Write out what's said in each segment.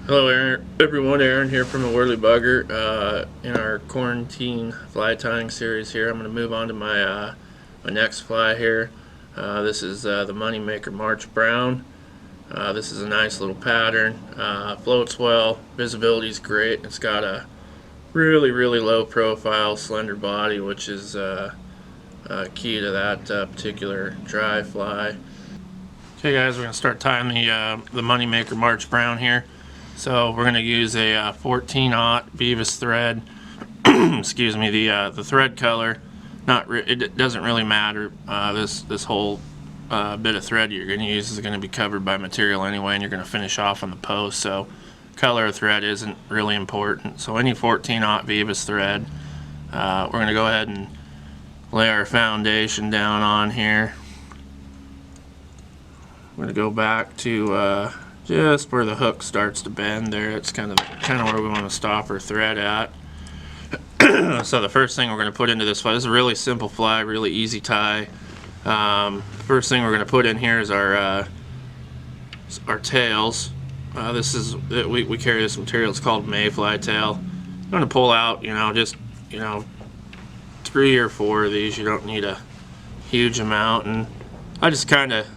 Hello everyone, Aaron here from the Whirly Bugger. In our quarantine fly tying series here, I'm going to move on to my next fly here. This is the Moneymaker March Brown. This is a nice little pattern, floats well, visibility is great. It's got a really low profile, slender body, which is key to that particular dry fly. Okay guys, we're going to start tying the Moneymaker March Brown here. So we're going to use a 14-aught Beavis thread. Excuse me. The thread color, it doesn't really matter. This whole bit of thread you're going to use is going to be covered by material anyway, and you're going to finish off on the post. So color of thread isn't really important. So any 14-aught Beavis thread, we're going to go ahead and lay our foundation down on here. We're going to go back to just where the hook starts to bend there. It's kind of where we want to stop our thread at. So the first thing we're going to put into this fly, this is a really simple fly, really easy tie. First thing we're going to put in here is our tails. We carry this material. It's called Mayfly tail. I'm going to pull out, just 3 or 4 of these. You don't need a huge amount, and I just kind of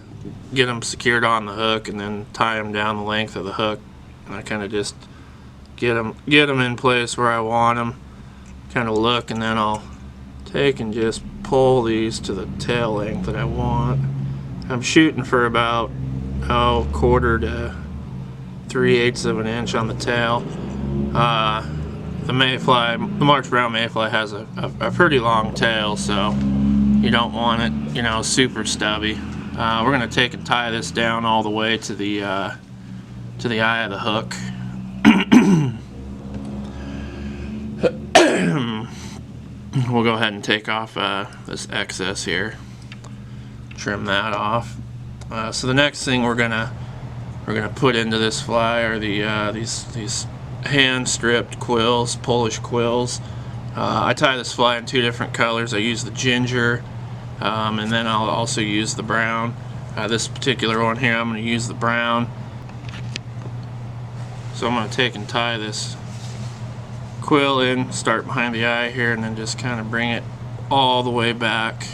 get them secured on the hook and then tie them down the length of the hook, and I kind of just get them in place where I want them, kind of look, and then I'll take and just pull these to the tail length that I want. I'm shooting for about 1/4 to 3/8 of an inch on the tail. The March Brown Mayfly has a pretty long tail, so you don't want it super stubby. We're going to take and tie this down all the way to the eye of the hook. We'll go ahead and take off this excess here, trim that off. So the next thing we're gonna put into this fly are these hand stripped quills, Polish quills. I tie this fly in 2 different colors. I use the ginger. And then I'll also use the brown. This particular one here, I'm going to use the brown. So I'm going to take and tie this quill in, start behind the eye here, and then just kind of bring it all the way back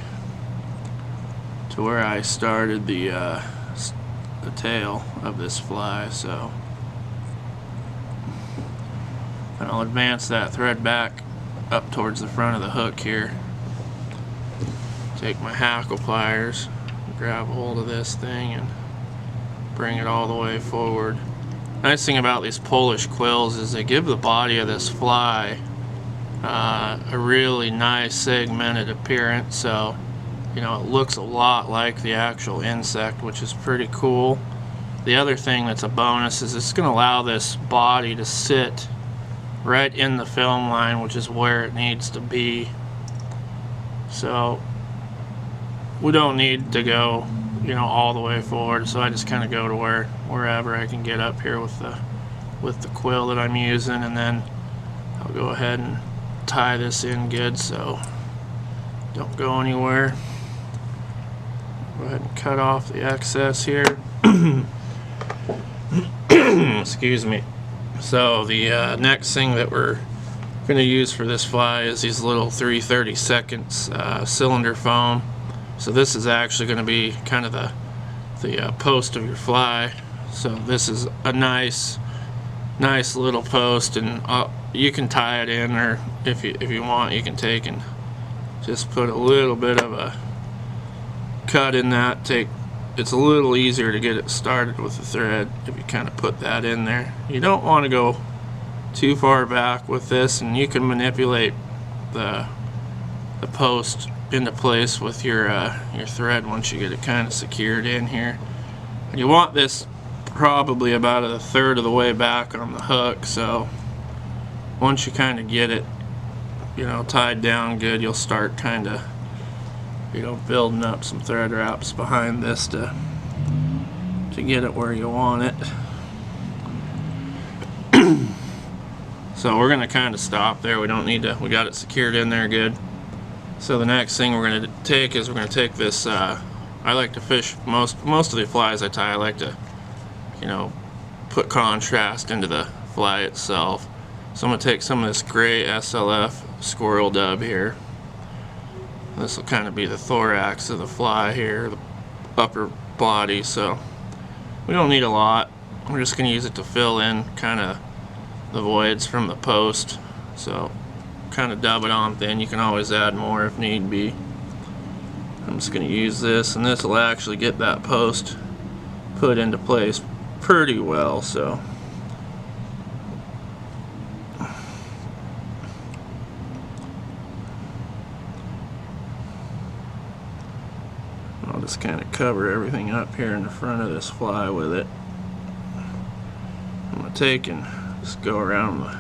to where I started the tail of this fly. So, and I'll advance that thread back up towards the front of the hook here. Take my hackle pliers, grab hold of this thing, and bring it all the way forward. Nice thing about these Polish quills is they give the body of this fly a really nice segmented appearance, so it looks a lot like the actual insect, which is pretty cool. The other thing that's a bonus is it's going to allow this body to sit right in the film line, which is where it needs to be. So we don't need to go all the way forward, so I just kind of go to wherever I can get up here with the quill that I'm using, and then I'll go ahead and tie this in good so don't go anywhere. Go ahead and cut off the excess here. Excuse me. So the next thing that we're going to use for this fly is these little 3/32 cylinder foam. So this is actually going to be kind of the post of your fly. So this is a nice little post, and you can tie it in, or if you want, you can take and just put a little bit of a cut in that. It's a little easier to get it started with the thread if you kind of put that in there. You don't want to go too far back with this, and you can manipulate the post into place with your thread once you get it kind of secured in here. And you want this probably about 1/3 of the way back on the hook, so once you kind of get it tied down good, you'll start kind of building up some thread wraps behind this to get it where you want it. So we're going to kind of stop there. We don't need to, we got it secured in there good. So the next thing we're going to take is we're going to take this, I like to fish most of the flies I tie, I like to put contrast into the fly itself. So I'm going to take some of this gray SLF squirrel dub here. This will kind of be the thorax of the fly here, the upper body, so we don't need a lot. We're just going to use it to fill in kind of the voids from the post. So kind of dub it on thin. You can always add more if need be. I'm just going to use this, and this will actually get that post put into place pretty well. So I'll just kind of cover everything up here in the front of this fly with it. I'm going to take and just go around the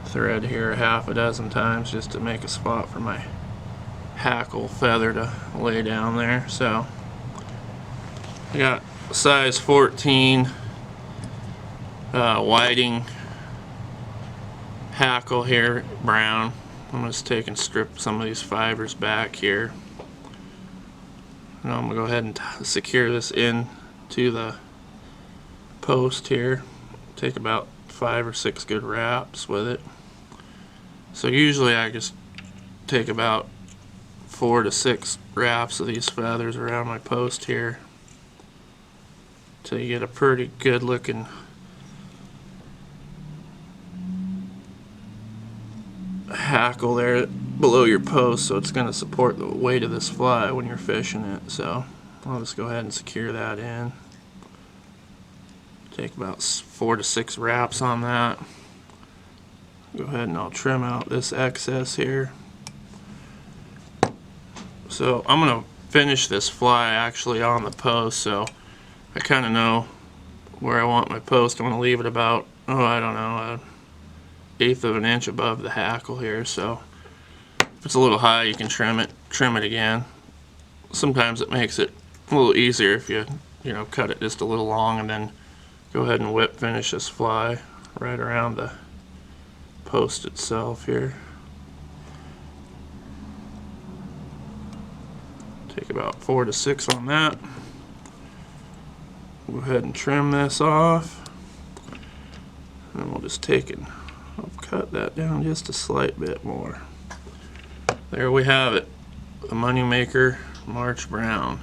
thread here half a dozen times just to make a spot for my hackle feather to lay down there. So I got size 14 whiting hackle here, brown. I'm just take and strip some of these fibers back here. Now I'm going to go ahead and secure this in to the post here. Take about 5 or 6 good wraps with it. So usually I just take about 4 to 6 wraps of these feathers around my post here till you get a pretty good looking hackle there below your post, so it's going to support the weight of this fly when you're fishing it. So I'll just go ahead and secure that in. Take about 4 to 6 wraps on that. Go ahead and I'll trim out this excess here. So I'm going to finish this fly actually on the post, so I kind of know where I want my post. I'm going to leave it about, I don't know, 1/8 of an inch above the hackle here. So if it's a little high, you can trim it again. Sometimes it makes it a little easier if you cut it just a little long and then go ahead and whip finish this fly right around the post itself here. Take about 4 to 6 on that. Go ahead and trim this off, and we'll just take and I'll cut that down just a slight bit more. There we have it, the Moneymaker March Brown.